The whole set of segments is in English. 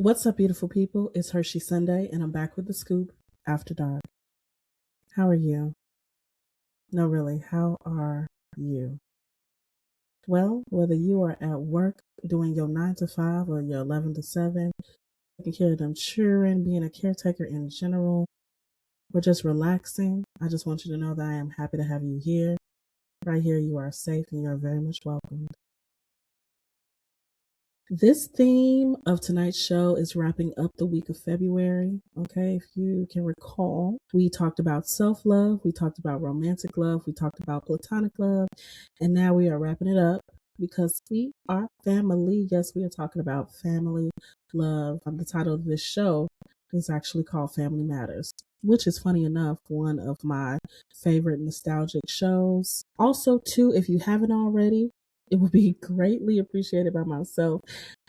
What's up, beautiful people? It's Hershey Sunday, and I'm back with the scoop after dark. How are you? No, really, how are you? Well, whether you are at work doing your 9 to 5 or your 11 to 7, taking care of them children, being a caretaker in general, or just relaxing, I just want you to know that I am happy to have you here. Right here, you are safe and you are very much welcomed. This theme of tonight's show is wrapping up the week of February. Okay, if you can recall, we talked about self love, we talked about romantic love, we talked about platonic love, and now we are wrapping it up because we are family. Yes, we are talking about family love. The title of this show is actually called Family Matters, which is funny enough, one of my favorite nostalgic shows. Also, too, if you haven't already, it would be greatly appreciated by myself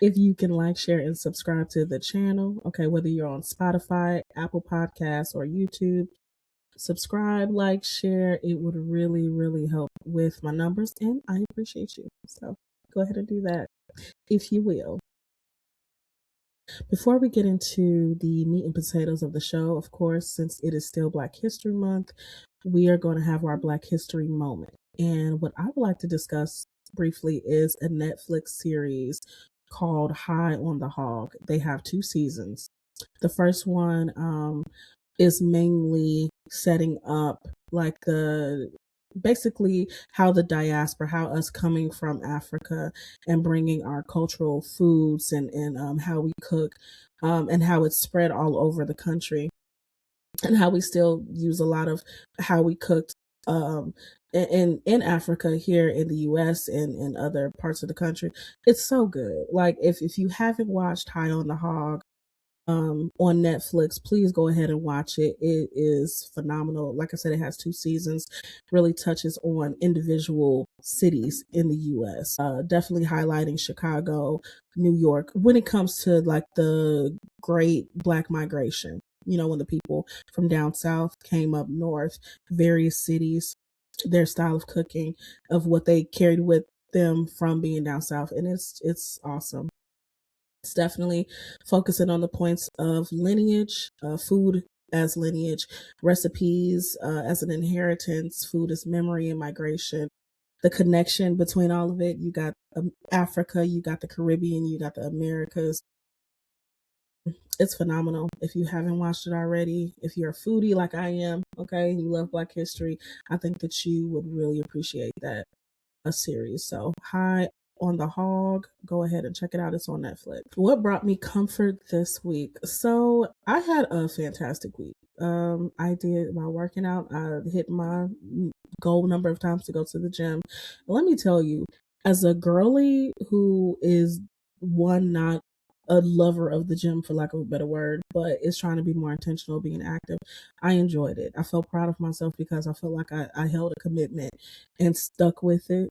if you can like, share, and subscribe to the channel. Okay, whether you're on Spotify, Apple Podcasts, or YouTube, subscribe, like, share. It would really, really help with my numbers, and I appreciate you. So go ahead and do that if you will. Before we get into the meat and potatoes of the show, of course, since it is still Black History Month, we are going to have our Black History moment. And what I would like to discuss briefly is a Netflix series called High on the Hog. They have 2 seasons. The first one is mainly setting up like the basically how the diaspora, how us coming from Africa and bringing our cultural foods and how we cook, and how it's spread all over the country, and how we still use a lot of how we cooked um, in Africa here in the U.S. and in other parts of the country. It's so good. Like if you haven't watched High on the Hog on Netflix, please go ahead and watch it. It is phenomenal. Like I said, it has 2 seasons, really touches on individual cities in the US. Definitely highlighting Chicago, New York, when it comes to like the great Black migration. You know, when the people from down south came up north, various cities, their style of cooking, of what they carried with them from being down south. And it's awesome. It's definitely focusing on the points of lineage, food as lineage, recipes as an inheritance, food as memory and migration. The connection between all of it. You got Africa, you got the Caribbean, you got the Americas. It's phenomenal. If you haven't watched it already, if you're a foodie like I am, okay, and you love Black history, I think that you would really appreciate that a series. So High on the Hog, go ahead and check it out. It's on Netflix. What brought me comfort this week? So I had a fantastic week. I did my working out. I hit my goal number of times to go to the gym. Let me tell you, as a girly who is one not a lover of the gym, for lack of a better word, but is trying to be more intentional being active, I enjoyed it. I felt proud of myself because I felt like I held a commitment and stuck with it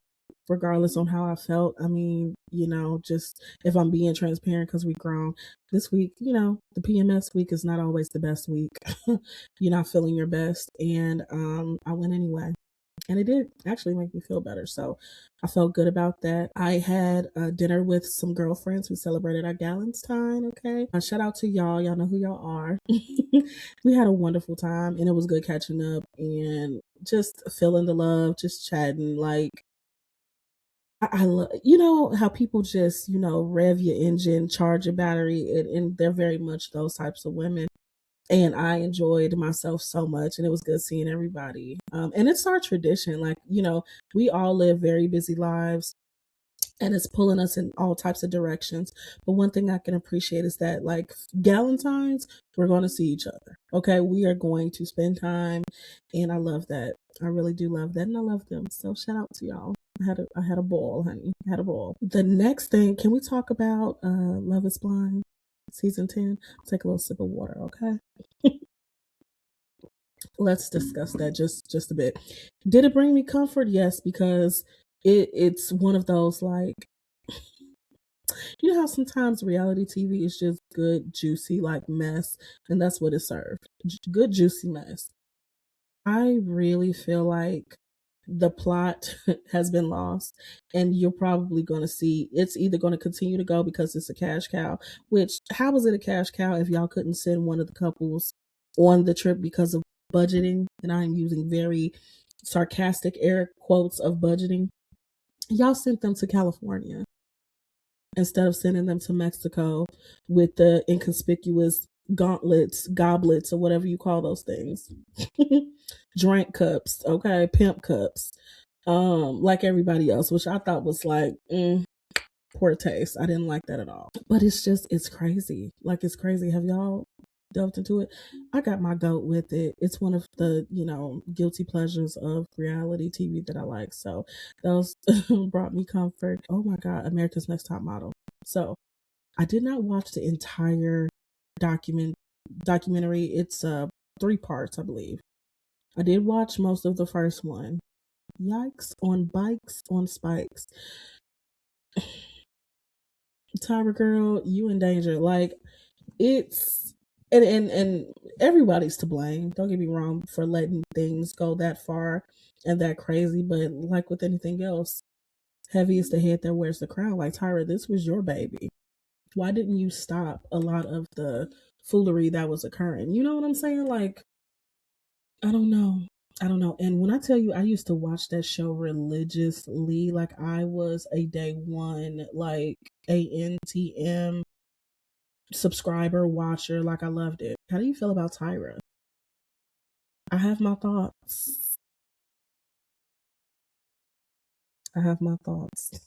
regardless on how I felt. I mean, just if I'm being transparent, because we grown this week, the PMS week is not always the best week. You're not feeling your best. And I went anyway. And it did actually make me feel better. So I felt good about that. I had dinner with some girlfriends who celebrated our Galentine. Okay. Shout out to y'all. Y'all know who y'all are. We had a wonderful time and it was good catching up and just feeling the love, just chatting. Like, I love, how people just, rev your engine, charge your battery, and they're very much those types of women. And I enjoyed myself so much, and it was good seeing everybody. And it's our tradition. Like, we all live very busy lives and it's pulling us in all types of directions. But one thing I can appreciate is that, like, Galentine's, we're going to see each other. Okay, we are going to spend time, and I love that. I really do love that, and I love them. So shout out to y'all. I had a ball, honey. I had a ball. The next thing, can we talk about Love Is Blind season 10? Take a little sip of water, okay? Let's discuss that just a bit. Did it bring me comfort? Yes, because it's one of those, like, you know how sometimes reality TV is just good, juicy, like mess, and that's what it served. Good, juicy mess. I really feel like the plot has been lost, and you're probably going to see it's either going to continue to go because it's a cash cow. Which, how was it a cash cow if y'all couldn't send one of the couples on the trip because of budgeting? And I'm using very sarcastic air quotes of budgeting. Y'all sent them to California instead of sending them to Mexico with the inconspicuous goblets, or whatever you call those things. Drink cups, okay, pimp cups. Like everybody else, which I thought was like, poor taste. I didn't like that at all. But it's crazy. Like, it's crazy. Have y'all delved into it? I got my goat with it. It's one of the, guilty pleasures of reality TV that I like. So those brought me comfort. Oh my God, America's Next Top Model. So I did not watch the entire documentary. It's 3 parts, I believe. I did watch most of the first one. Yikes on bikes on spikes. Tyra girl, you in danger. Like, it's and everybody's to blame. Don't get me wrong for letting things go that far and that crazy, but like with anything else, heavy is the head that wears the crown. Like, Tyra, this was your baby. Why didn't you stop a lot of the foolery that was occurring? You know what I'm saying? Like, I don't know. And when I tell you, I used to watch that show religiously. Like, I was a day one, like, ANTM subscriber, watcher. Like, I loved it. How do you feel about Tyra? I have my thoughts. I have my thoughts.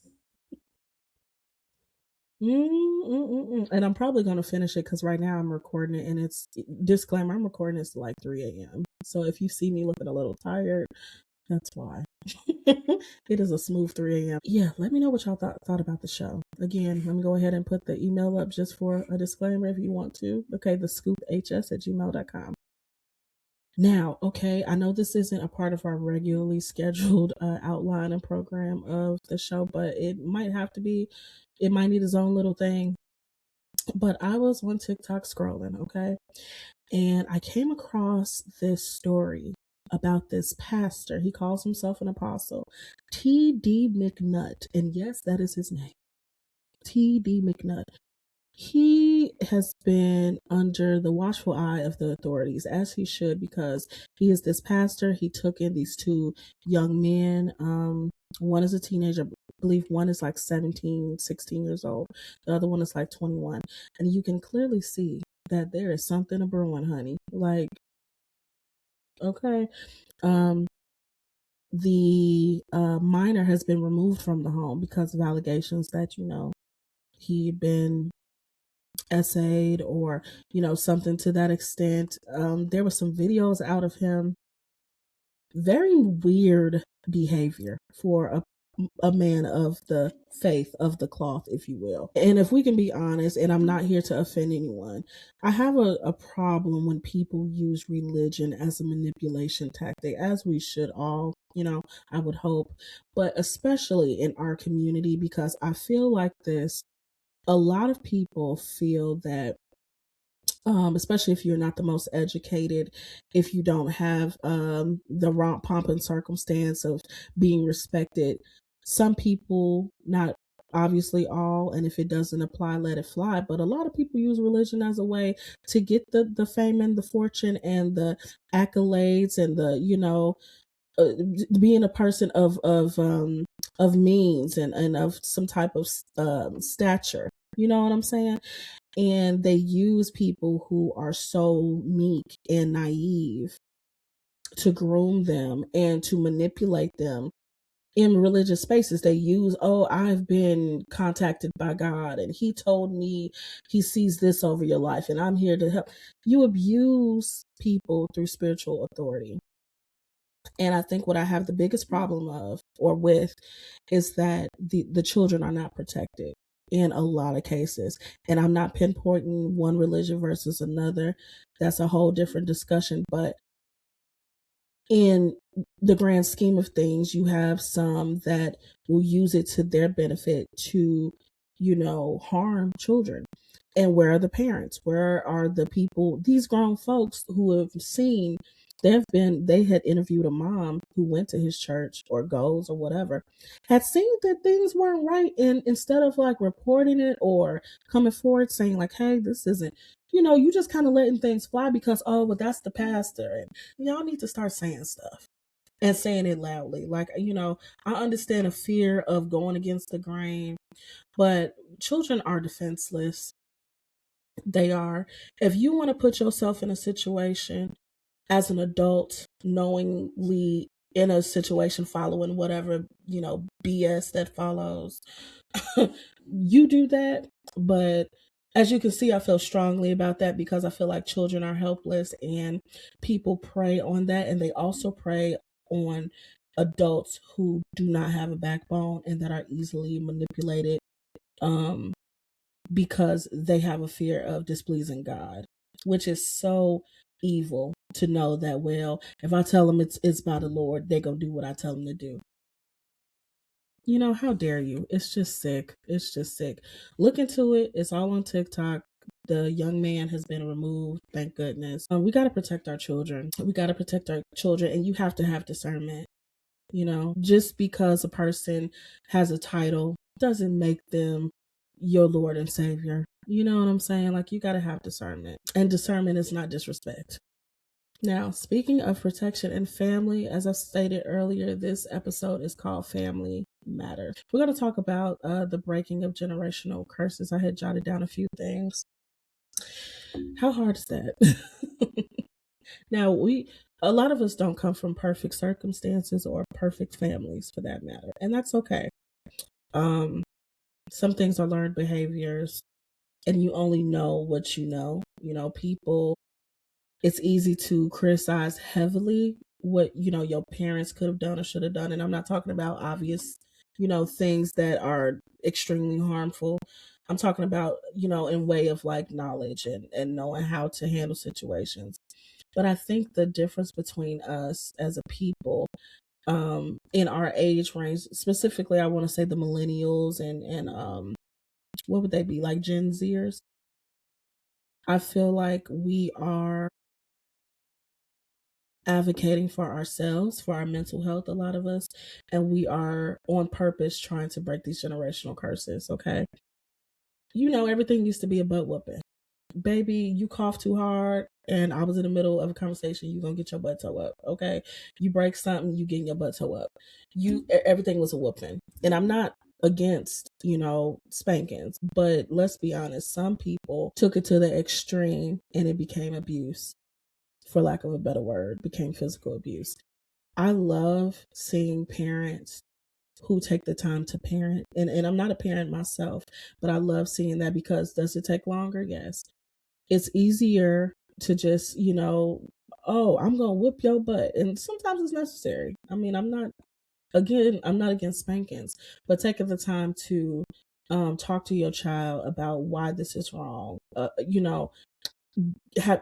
And I'm probably going to finish it because right now I'm recording it, and it's disclaimer, I'm recording this like 3 a.m. So if you see me looking a little tired, that's why. It is a smooth 3 a.m. Yeah, let me know what y'all thought about the show. Again, let me go ahead and put the email up just for a disclaimer if you want to. Okay, thescoophs@gmail.com. Now, okay, I know this isn't a part of our regularly scheduled outline and program of the show, but it might have to be. It might need its own little thing. But I was on TikTok scrolling, okay, and I came across this story about this pastor. He calls himself an apostle, T.D. McNutt. And yes, that is his name, T.D. McNutt. He has been under the watchful eye of the authorities, as he should, because he is this pastor. He took in these 2 young men. One is a teenager. I believe one is like 17, 16 years old. The other one is like 21. And you can clearly see that there is something a brewing, honey. Like, okay. The minor has been removed from the home because of allegations that, he'd been essayed or, something to that extent. There were some videos out of him. Very weird behavior for a man of the faith, of the cloth, if you will. And if we can be honest, and I'm not here to offend anyone, I have a problem when people use religion as a manipulation tactic, as we should all, I would hope, but especially in our community, because I feel like this. A lot of people feel that, especially if you're not the most educated, if you don't have the romp, pomp, and circumstance of being respected, some people, not obviously all, and if it doesn't apply, let it fly. But a lot of people use religion as a way to get the fame and the fortune and the accolades and the, being a person of means and of some type of stature. You know what I'm saying? And they use people who are so meek and naive to groom them and to manipulate them in religious spaces. They use, oh, I've been contacted by God and he told me he sees this over your life and I'm here to help. You abuse people through spiritual authority. And I think what I have the biggest problem of or with is that the children are not protected in a lot of cases. And I'm not pinpointing one religion versus another. That's a whole different discussion. But in the grand scheme of things, you have some that will use it to their benefit to, harm children. And where are the parents? Where are the people, these grown folks who have seen They had interviewed a mom who went to his church or goes or whatever, had seen that things weren't right. And instead of like reporting it or coming forward saying like, hey, this isn't, you just kind of letting things fly because, oh, well, that's the pastor. And y'all need to start saying stuff and saying it loudly. Like, I understand a fear of going against the grain, but children are defenseless. They are. If you want to put yourself in a situation as an adult, knowingly in a situation following whatever, BS that follows, you do that. But as you can see, I feel strongly about that because I feel like children are helpless and people prey on that. And they also prey on adults who do not have a backbone and that are easily manipulated. Um, because they have a fear of displeasing God, which is so evil to know that, well, if I tell them it's by the Lord, they're going to do what I tell them to do. How dare you? It's just sick. It's just sick. Look into it. It's all on TikTok. The young man has been removed. Thank goodness. We got to protect our children. We got to protect our children, and you have to have discernment. Just because a person has a title doesn't make them your Lord and Savior. You know what I'm saying? Like, you got to have discernment. And discernment is not disrespect. Now, speaking of protection and family, as I stated earlier, this episode is called Family Matters. We're going to talk about the breaking of generational curses. I had jotted down a few things. How hard is that? Now, a lot of us don't come from perfect circumstances or perfect families for that matter, and that's okay. Some things are learned behaviors, and you only know what you know. People, it's easy to criticize heavily what, your parents could have done or should have done. And I'm not talking about obvious, things that are extremely harmful. I'm talking about, in way of like knowledge and knowing how to handle situations. But I think the difference between us as a people, in our age range, specifically, I want to say the millennials and what would they be, like Gen Zers? I feel like we are advocating for ourselves, for our mental health, a lot of us, and we are on purpose trying to break these generational curses, okay? Everything used to be a butt whooping. Baby, you cough too hard and I was in the middle of a conversation, you gonna get your butt toe up, okay? You break something, you getting your butt toe up. Everything was a whooping. And I'm not against, spankings, but let's be honest, some people took it to the extreme and it became abuse, for lack of a better word, became physical abuse. I love seeing parents who take the time to parent. And I'm not a parent myself, but I love seeing that because does it take longer? Yes. It's easier to just, oh, I'm going to whoop your butt. And sometimes it's necessary. I mean, I'm not against spankings, but taking the time to talk to your child about why this is wrong,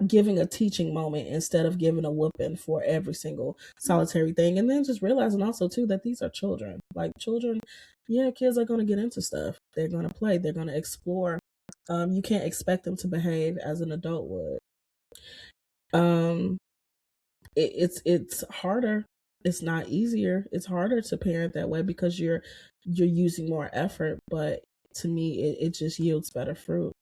giving a teaching moment instead of giving a whooping for every single solitary thing. And then just realizing also too that these are children. Like children, yeah, kids are going to get into stuff. They're going to play. They're going to explore. You can't expect them to behave as an adult would. It's harder. It's not easier. It's harder to parent that way because you're using more effort. But to me, it just yields better fruit.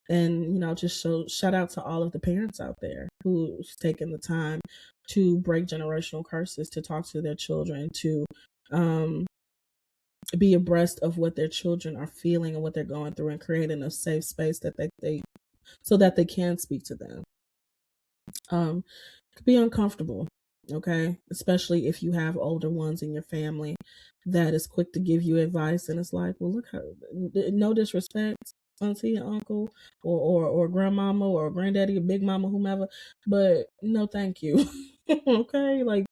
And just shout out to all of the parents out there who's taken the time to break generational curses, to talk to their children, to be abreast of what their children are feeling and what they're going through, and creating a safe space that they so that they can speak to them. It could be uncomfortable, okay, especially if you have older ones in your family that is quick to give you advice, and it's like, well, look, no disrespect, auntie and uncle, or grandmama or granddaddy or big mama, whomever, but no thank you. Okay, like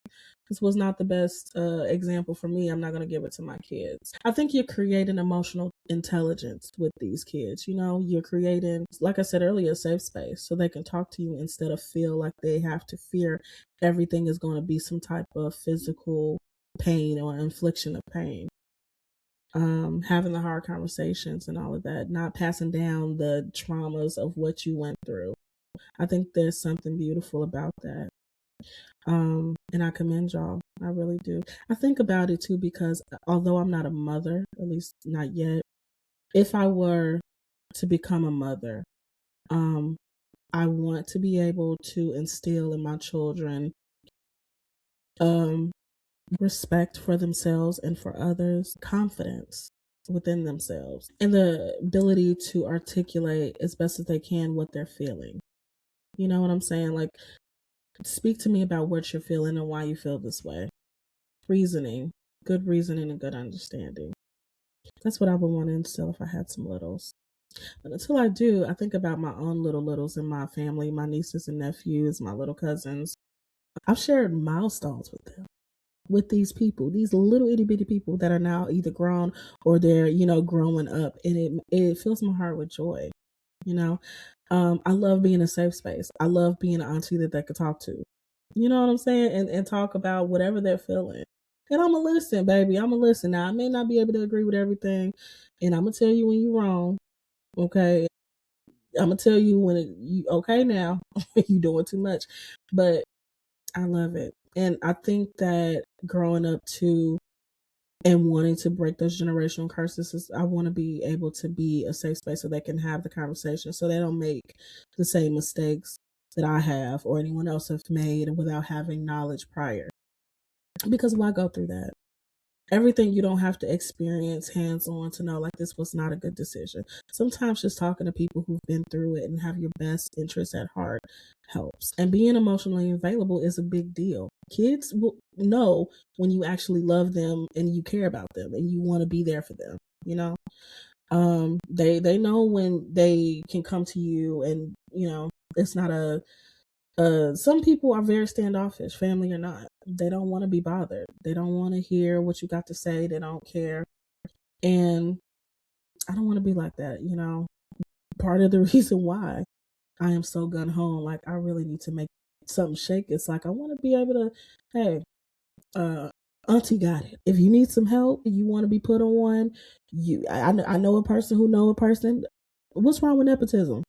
this was not the best example for me. I'm not going to give it to my kids. I think you're creating emotional intelligence with these kids. You're creating, like I said earlier, a safe space so they can talk to you instead of feel like they have to fear everything is going to be some type of physical pain or infliction of pain. Having the hard conversations and all of that, not passing down the traumas of what you went through. I think there's something beautiful about that. And I commend y'all. I really do. I think about it too because although I'm not a mother, at least not yet, if I were to become a mother, um, I want to be able to instill in my children um, respect for themselves and for others, confidence within themselves, and the ability to articulate as best as they can what they're feeling. You know what I'm saying? Like, speak to me about what you're feeling and why you feel this way. Reasoning, good reasoning, and good understanding. That's what I would want to instill if I had some littles. But until I do, I think about my own littles in my family, my nieces and nephews, my little cousins. I've shared milestones with them, with these people, these little itty bitty people that are now either grown or they're, growing up. And it fills my heart with joy, you know. I love being a safe space. I love being an auntie that they could talk to. You know what I'm saying? And talk about whatever they're feeling. And I'm going to listen, baby. I'm going to listen. Now, I may not be able to agree with everything. And I'm going to tell you when you're wrong. Okay. I'm going to tell you when you okay now. You doing too much. But I love it. And I think that growing up too and wanting to break those generational curses is I want to be able to be a safe space so they can have the conversation so they don't make the same mistakes that I have or anyone else have made without having knowledge prior. Because why go through that? Everything you don't have to experience hands on to know like this was not a good decision. Sometimes just talking to people who've been through it and have your best interests at heart helps. And being emotionally available is a big deal. Kids will know when you actually love them and you care about them and you want to be there for them, you know? They know when they can come to you and, it's not a some people are very standoffish, family or not. They don't want to be bothered. They don't want to hear what you got to say. They don't care. And I don't want to be like that, Part of the reason why I am so gun ho, like I really need to make something shake. It's like I want to be able to, hey, auntie got it. If you need some help, you want to be put on one, I know a person who know a person. What's wrong with nepotism?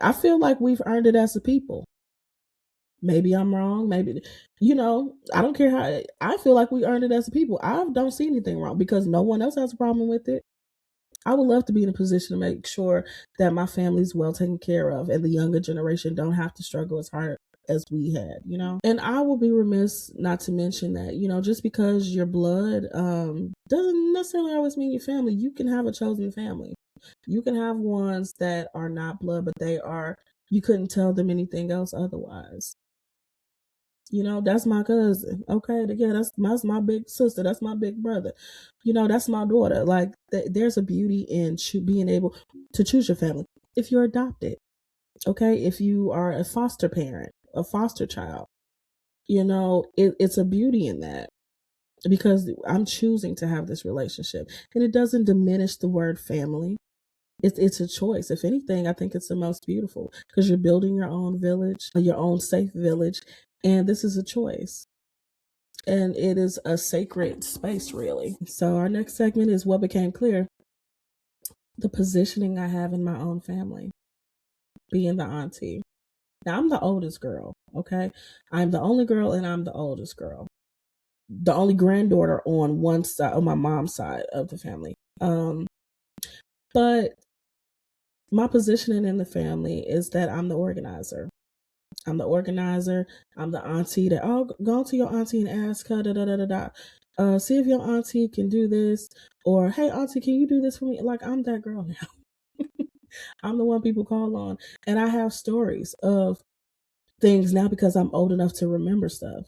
I feel like we've earned it as a people. Maybe I'm wrong. Maybe, I don't care how. I feel like we earned it as a people. I don't see anything wrong because no one else has a problem with it. I would love to be in a position to make sure that my family's well taken care of and the younger generation don't have to struggle as hard as we had. And I will be remiss not to mention that, just because your blood doesn't necessarily always mean your family. You can have a chosen family. You can have ones that are not blood, but you couldn't tell them anything else otherwise. That's my cousin. Okay, yeah, that's my big sister. That's my big brother. That's my daughter. Like, there's a beauty in being able to choose your family. If you're adopted, okay, if you are a foster parent, a foster child, it's a beauty in that because I'm choosing to have this relationship, and it doesn't diminish the word family. It's a choice. If anything, I think it's the most beautiful because you're building your own village, your own safe village, and this is a choice. And it is a sacred space, really. So our next segment is what became clear: the positioning I have in my own family, being the auntie. Now I'm the oldest girl. Okay, I'm the only girl, and I'm the oldest girl. The only granddaughter on one side, on my mom's side of the family. But my positioning in the family is that I'm the organizer. I'm the organizer. I'm the auntie that, go to your auntie and ask her, da da da da da. See if your auntie can do this, or hey, auntie, can you do this for me? Like, I'm that girl now. I'm the one people call on, and I have stories of things now because I'm old enough to remember stuff.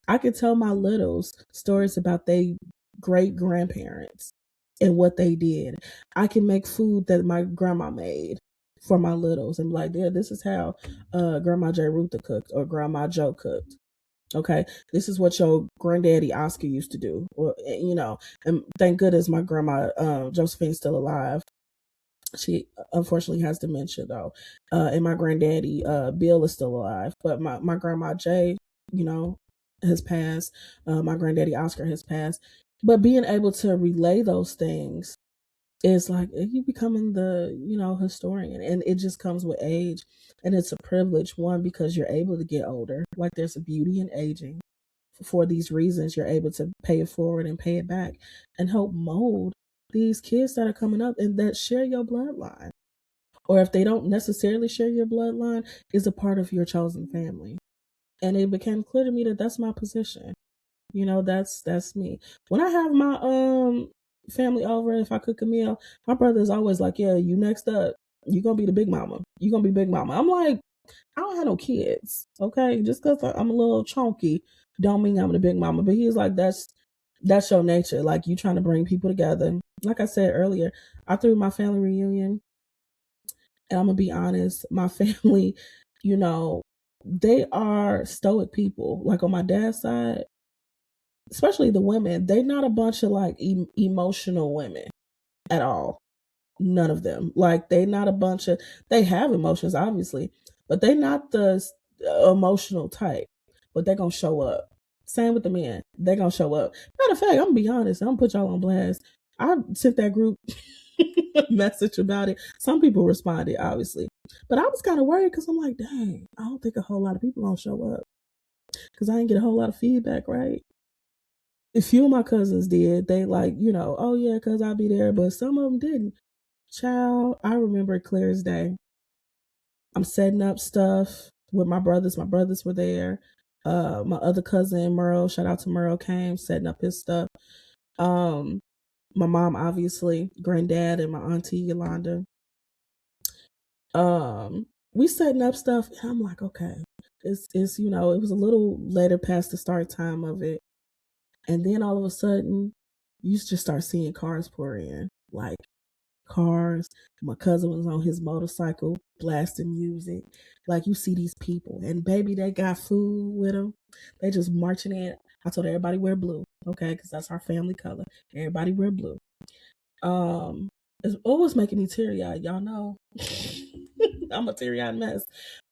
I could tell my littles stories about their great grandparents and what they did. I can make food that my grandma made for my littles and be like, yeah, this is how Grandma J. Ruther cooked or Grandma Joe cooked. Okay, this is what your granddaddy Oscar used to do, or and thank goodness my grandma Josephine's still alive. She unfortunately has dementia though, and my granddaddy Bill is still alive, but my grandma Jay, has passed. My granddaddy Oscar has passed. But being able to relay those things It's like you becoming the, historian, and it just comes with age. And it's a privilege, one, because you're able to get older. Like, there's a beauty in aging. For these reasons, you're able to pay it forward and pay it back and help mold these kids that are coming up and that share your bloodline. Or if they don't necessarily share your bloodline, is a part of your chosen family. And it became clear to me that that's my position. That's me. When I have my family over, if I cook a meal, my brother's always like, "Yeah, you next up. You gonna be the big mama. You gonna be big mama." I'm like, I don't have no kids, okay? Just because I'm a little chunky, don't mean I'm the big mama. But he's like, that's your nature. Like, you trying to bring people together. Like I said earlier, I threw my family reunion, and I'm gonna be honest, my family, you know, they are stoic people. Like, on my dad's side, especially the women, they're not a bunch of like emotional women at all. None of them. Like, they not a bunch of, they have emotions obviously, but they not the emotional type. But they're gonna show up. Same with the men. They're gonna show up. Matter of fact, I'm gonna be honest. I'm gonna put y'all on blast. I sent that group message about it. Some people responded, obviously, but I was kind of worried because I'm like, dang, I don't think a whole lot of people gonna show up because I didn't get a whole lot of feedback, right? A few of my cousins did. They like, oh yeah, because I'll be there, but some of them didn't. Child, I remember it clear as day. I'm setting up stuff with my brothers. My brothers were there. My other cousin Merle, shout out to Merle, came setting up his stuff. Um, my mom, obviously, granddad, and my auntie Yolanda. We setting up stuff, and I'm like, okay, it's it was a little later past the start time of it, and then all of a sudden, you just start seeing cars pour in, like cars. My cousin was on his motorcycle blasting music. Like, you see these people, and baby, they got food with them. They just marching in. I told everybody wear blue, okay, because that's our family color. Everybody wear blue. Um, it's always making me teary eyed. Y'all know, I'm a teary eyed mess.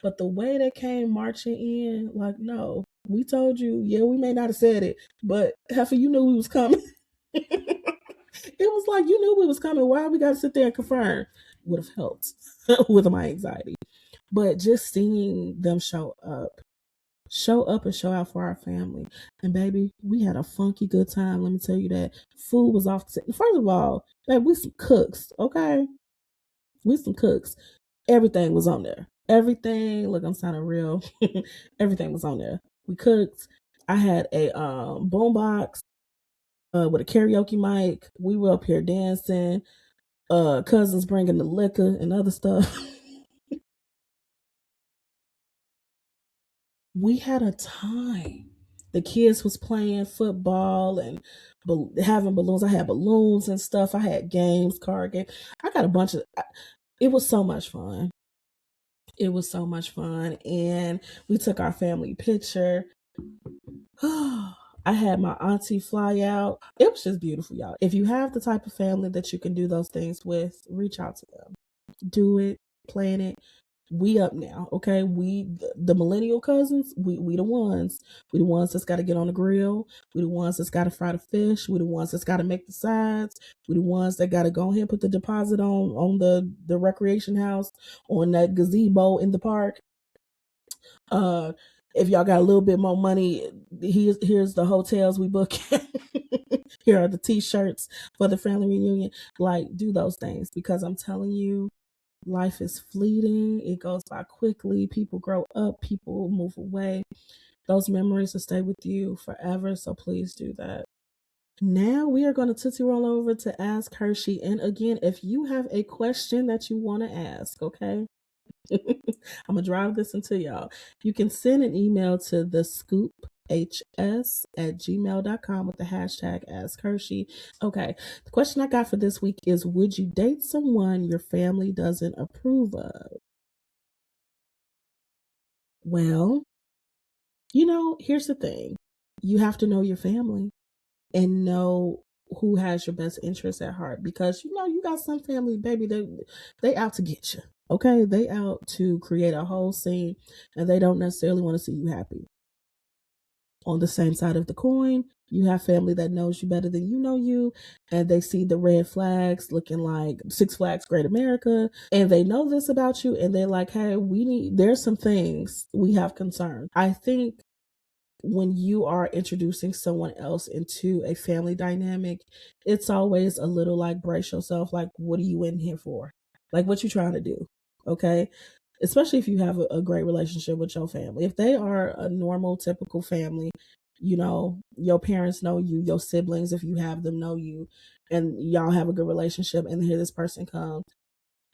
But the way they came marching in, like, no, we told you. Yeah, we may not have said it, but Heifer, you knew we was coming. It was like, you knew we was coming. Why we got to sit there and confirm? Would have helped with my anxiety. But just seeing them show up and show out for our family. And baby, we had a funky good time. Let me tell you that. Food was off the First of all, baby, we some cooks, okay? We some cooks. Everything was on there. Everything, look, I'm sounding real. Everything was on there. We cooked. I had a boombox with a karaoke mic. We were up here dancing. Cousins bringing the liquor and other stuff. We had a time. The kids was playing football and having balloons. I had balloons and stuff. I had games, card games. I got a bunch of. It was so much fun. It was so much fun, and we took our family picture. I had my auntie fly out. It was just beautiful, y'all. If you have the type of family that you can do those things with, reach out to them. Do it, plan it. We up now, okay? We the millennial cousins, we the ones. We the ones that's got to get on the grill. We the ones that's got to fry the fish. We the ones that's got to make the sides. We the ones that got to go ahead and put the deposit on the recreation house, on that gazebo in the park. Uh, if y'all got a little bit more money, here's the hotels we book. Here are the t-shirts for the family reunion. Like, do those things, because I'm telling you, life is fleeting. It goes by quickly. People grow up, people move away. Those memories will stay with you forever. So please do that. Now we are going to tootsie roll over to Ask Hershey. And again, if you have a question that you want to ask, okay, I'm gonna drive this into y'all. You can send an email to the scoophs@gmail.com with the hashtag Ask Hershey. Okay, the question I got for this week is, would you date someone your family doesn't approve of? Well, here's the thing. You have to know your family and know who has your best interests at heart, because you got some family, baby, they out to get you. Okay, they out to create a whole scene, and they don't necessarily want to see you happy. On the same side of the coin, You have family that knows you better than you know you, and they see the red flags looking like Six Flags Great America, and they know this about you, and they're like, hey, there's some things we have concern. I think when you are introducing someone else into a family dynamic, it's always a little like brace yourself, like, what are you in here for? Like, what you trying to do? Okay. Especially if you have a great relationship with your family. If they are a normal, typical family, your parents know you, your siblings, if you have them, know you, and y'all have a good relationship, and here this person comes.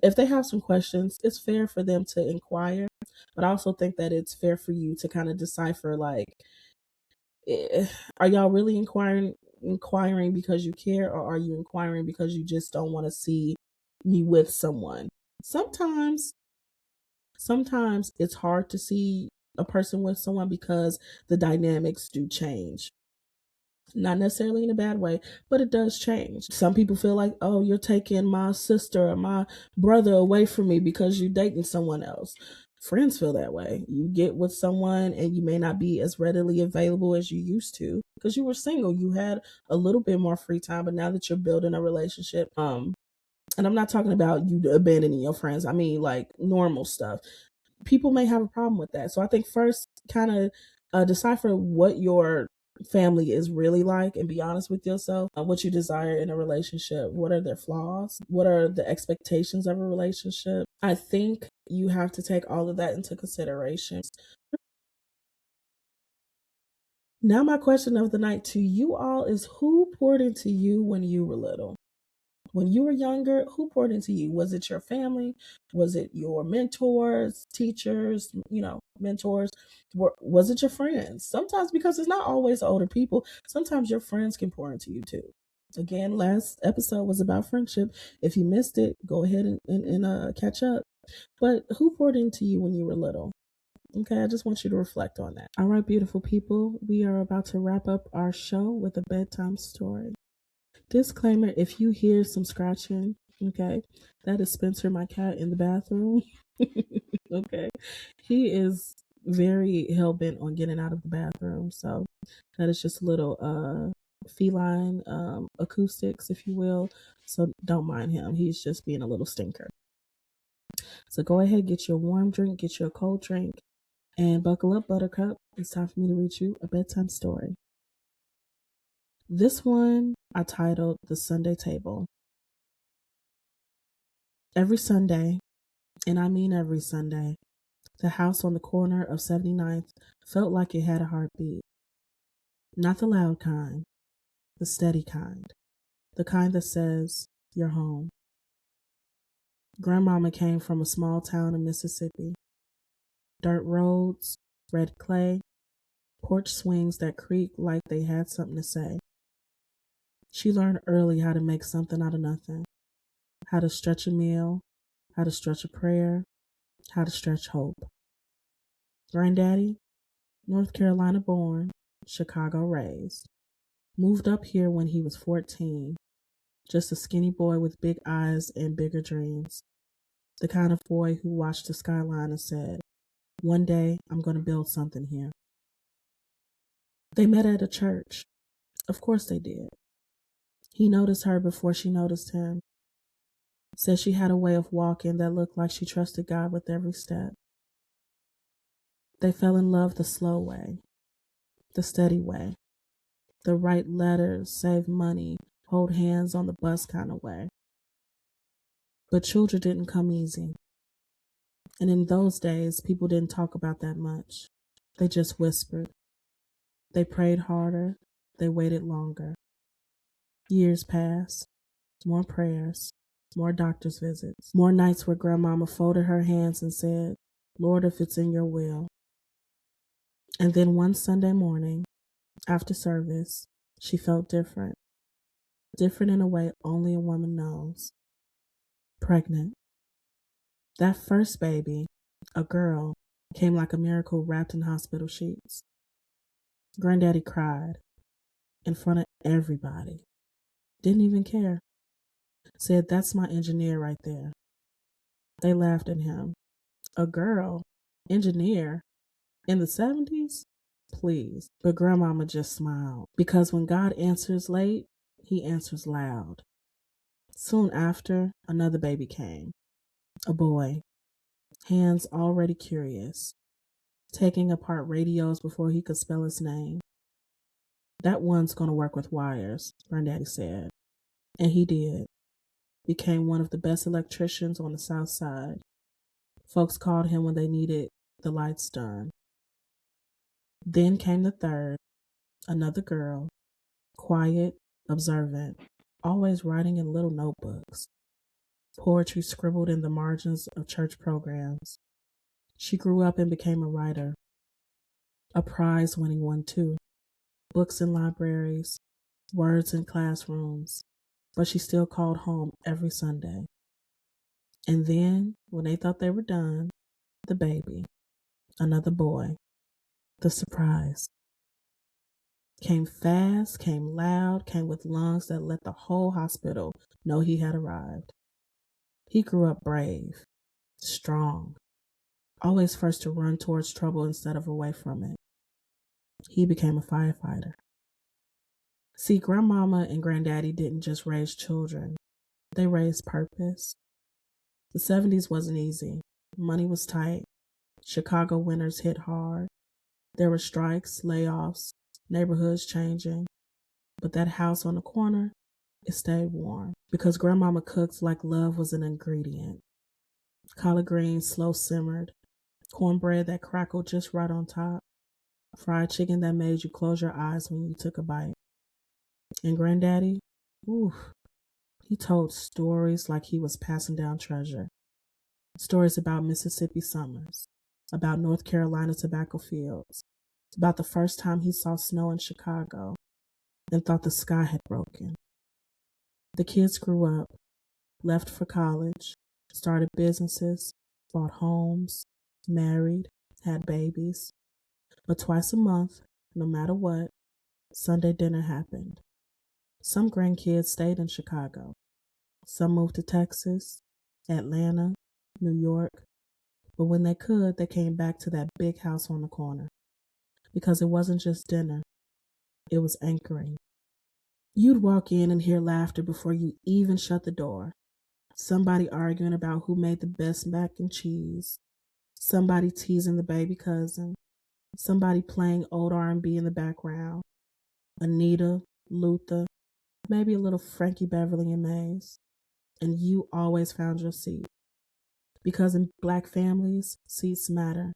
If they have some questions, it's fair for them to inquire, but I also think that it's fair for you to kind of decipher, like, eh, are y'all really inquiring because you care, or are you inquiring because you just don't want to see me with someone? Sometimes sometimes it's hard to see a person with someone because the dynamics do change. Not necessarily in a bad way, but it does change. Some people feel like, oh, you're taking my sister or my brother away from me because you're dating someone else. Friends feel that way. You get with someone and you may not be as readily available as you used to because you were single. You had a little bit more free time, but now that you're building a relationship, and I'm not talking about you abandoning your friends. I mean, like, normal stuff. People may have a problem with that. So I think first, kind of decipher what your family is really like and be honest with yourself on what you desire in a relationship. What are their flaws? What are the expectations of a relationship? I think you have to take all of that into consideration. Now, my question of the night to you all is, who poured into you when you were little? When you were younger, who poured into you? Was it your family? Was it your mentors, teachers, mentors? Was it your friends? Sometimes, because it's not always older people, sometimes your friends can pour into you too. Again, last episode was about friendship. If you missed it, go ahead and catch up. But who poured into you when you were little? Okay, I just want you to reflect on that. All right, beautiful people, we are about to wrap up our show with a bedtime story. Disclaimer, if you hear some scratching, okay, that is Spencer, my cat, in the bathroom. Okay. He is very hell bent on getting out of the bathroom. So that is just a little feline acoustics, if you will. So don't mind him. He's just being a little stinker. So go ahead, get your warm drink, get your cold drink, and buckle up, Buttercup. It's time for me to read you a bedtime story. This one I titled The Sunday Table. Every Sunday, and I mean every Sunday, the house on the corner of 79th felt like it had a heartbeat. Not the loud kind, the steady kind. The kind that says, you're home. Grandmama came from a small town in Mississippi. Dirt roads, red clay, porch swings that creaked like they had something to say. She learned early how to make something out of nothing. How to stretch a meal, how to stretch a prayer, how to stretch hope. Granddaddy, North Carolina born, Chicago raised. Moved up here when he was 14. Just a skinny boy with big eyes and bigger dreams. The kind of boy who watched the skyline and said, one day I'm going to build something here. They met at a church. Of course they did. He noticed her before she noticed him. Said she had a way of walking that looked like she trusted God with every step. They fell in love the slow way, the steady way, the write letters, save money, hold hands on the bus kind of way. But children didn't come easy. And in those days, people didn't talk about that much. They just whispered. They prayed harder. They waited longer. Years passed. More prayers. More doctor's visits. More nights where Grandmama folded her hands and said, Lord, if it's in your will. And then one Sunday morning, after service, she felt different. Different in a way only a woman knows. Pregnant. That first baby, a girl, came like a miracle wrapped in hospital sheets. Granddaddy cried in front of everybody. Didn't even care. Said, that's my engineer right there. They laughed at him. A girl? Engineer? In the 70s? please. But Grandmama just smiled, because when God answers late, he answers loud. Soon after, another baby came, a boy, hands already curious, taking apart radios before he could spell his name. That one's gonna work with wires, Granddaddy said. And he did. Became one of the best electricians on the South Side. Folks called him when they needed the lights done. Then came the third, another girl, quiet, observant, always writing in little notebooks, poetry scribbled in the margins of church programs. She grew up and became a writer, a prize-winning one too. Books in libraries, words in classrooms, but she still called home every Sunday. And then, when they thought they were done, the baby, another boy, the surprise. Came fast, came loud, came with lungs that let the whole hospital know he had arrived. He grew up brave, strong, always first to run towards trouble instead of away from it. He became a firefighter. See, Grandmama and Granddaddy didn't just raise children, they raised purpose. The 70s wasn't easy. Money was tight. Chicago winters hit hard. There were strikes, layoffs, neighborhoods changing. But that house on the corner, it stayed warm because Grandmama cooked like love was an ingredient. Collard greens slow simmered, cornbread that crackled just right on top, fried chicken that made you close your eyes when you took a bite. And Granddaddy, oof, he told stories like he was passing down treasure. Stories about Mississippi summers, about North Carolina tobacco fields, about the first time he saw snow in Chicago and thought the sky had broken. The kids grew up, left for college, started businesses, bought homes, married, had babies. But twice a month, no matter what, Sunday dinner happened. Some grandkids stayed in Chicago. Some moved to Texas, Atlanta, New York. But when they could, they came back to that big house on the corner. Because it wasn't just dinner, it was anchoring. You'd walk in and hear laughter before you even shut the door. Somebody arguing about who made the best mac and cheese. Somebody teasing the baby cousin. Somebody playing old R&B in the background. Anita, Luther, maybe a little Frankie Beverly and Mays. And you always found your seat. Because in Black families, seats matter.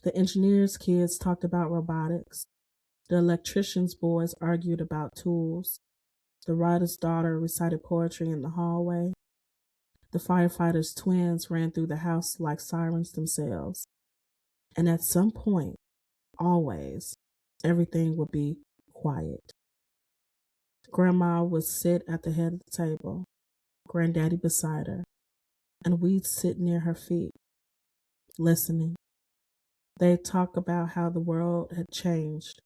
The engineers' kids talked about robotics. The electricians' boys argued about tools. The writer's daughter recited poetry in the hallway. The firefighters' twins ran through the house like sirens themselves. And at some point, always, everything would be quiet. Grandma would sit at the head of the table, Granddaddy beside her, and we'd sit near her feet, listening. They'd talk about how the world had changed,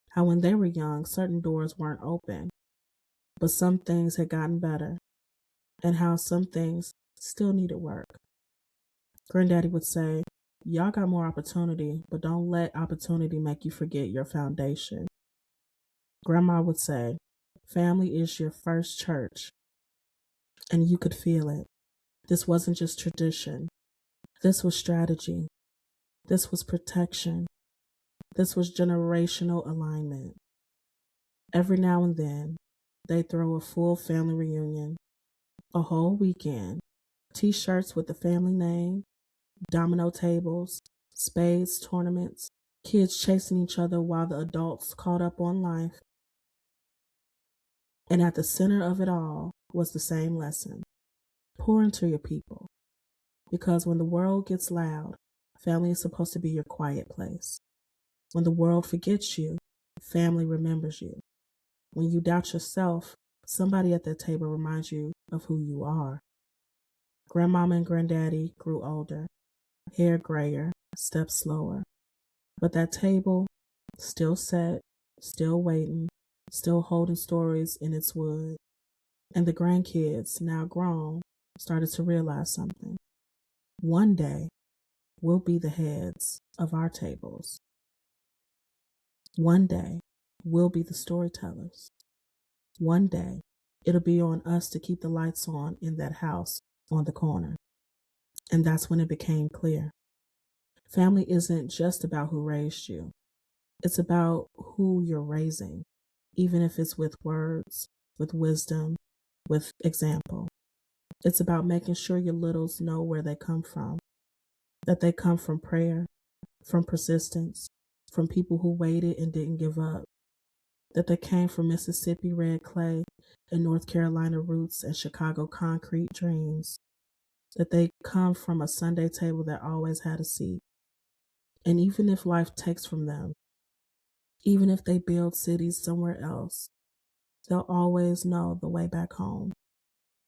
how when they were young, certain doors weren't open, but some things had gotten better, and how some things still needed work. Granddaddy would say, y'all got more opportunity, but don't let opportunity make you forget your foundation. Grandma would say, family is your first church. And you could feel it. This wasn't just tradition. This was strategy. This was protection. This was generational alignment. Every now and then, they'd throw a full family reunion, a whole weekend, t-shirts with the family name, domino tables, spades tournaments, kids chasing each other while the adults caught up on life. And at the center of it all was the same lesson. Pour into your people. Because when the world gets loud, family is supposed to be your quiet place. When the world forgets you, family remembers you. When you doubt yourself, somebody at that table reminds you of who you are. Grandmama and Granddaddy grew older, hair grayer, steps slower. But that table, still set, still waiting, still holding stories in its wood. And the grandkids, now grown, started to realize something. One day, we'll be the heads of our tables. One day, we'll be the storytellers. One day, it'll be on us to keep the lights on in that house on the corner. And that's when it became clear. Family isn't just about who raised you. It's about who you're raising, even if it's with words, with wisdom, with example. It's about making sure your littles know where they come from, that they come from prayer, from persistence, from people who waited and didn't give up, that they came from Mississippi red clay and North Carolina roots and Chicago concrete dreams, that they come from a Sunday table that always had a seat. And even if life takes from them, even if they build cities somewhere else, they'll always know the way back home.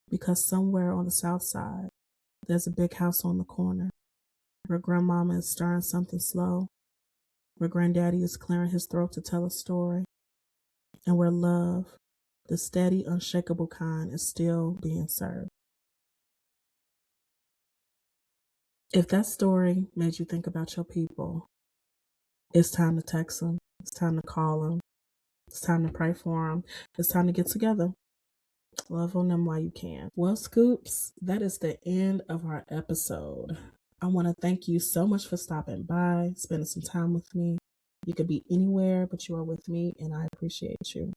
Because somewhere on the south side, there's a big house on the corner where grandmama is stirring something slow, where granddaddy is clearing his throat to tell a story, and where love, the steady, unshakable kind, is still being served. If that story made you think about your people, it's time to text them. It's time to call them. It's time to pray for them. It's time to get together. Love on them while you can. Well, Scoops, that is the end of our episode. I want to thank you so much for stopping by, spending some time with me. You could be anywhere, but you are with me, and I appreciate you.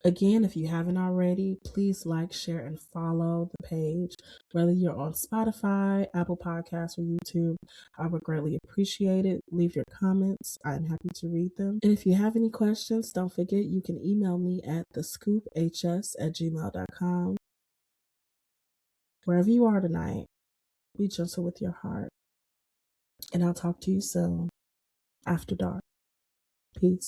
Again, if you haven't already, please like, share, and follow the page. Whether you're on Spotify, Apple Podcasts, or YouTube, I would greatly appreciate it. Leave your comments. I'm happy to read them. And if you have any questions, don't forget you can email me at thescoophs@gmail.com. Wherever you are tonight, be gentle with your heart. And I'll talk to you soon after dark. Peace.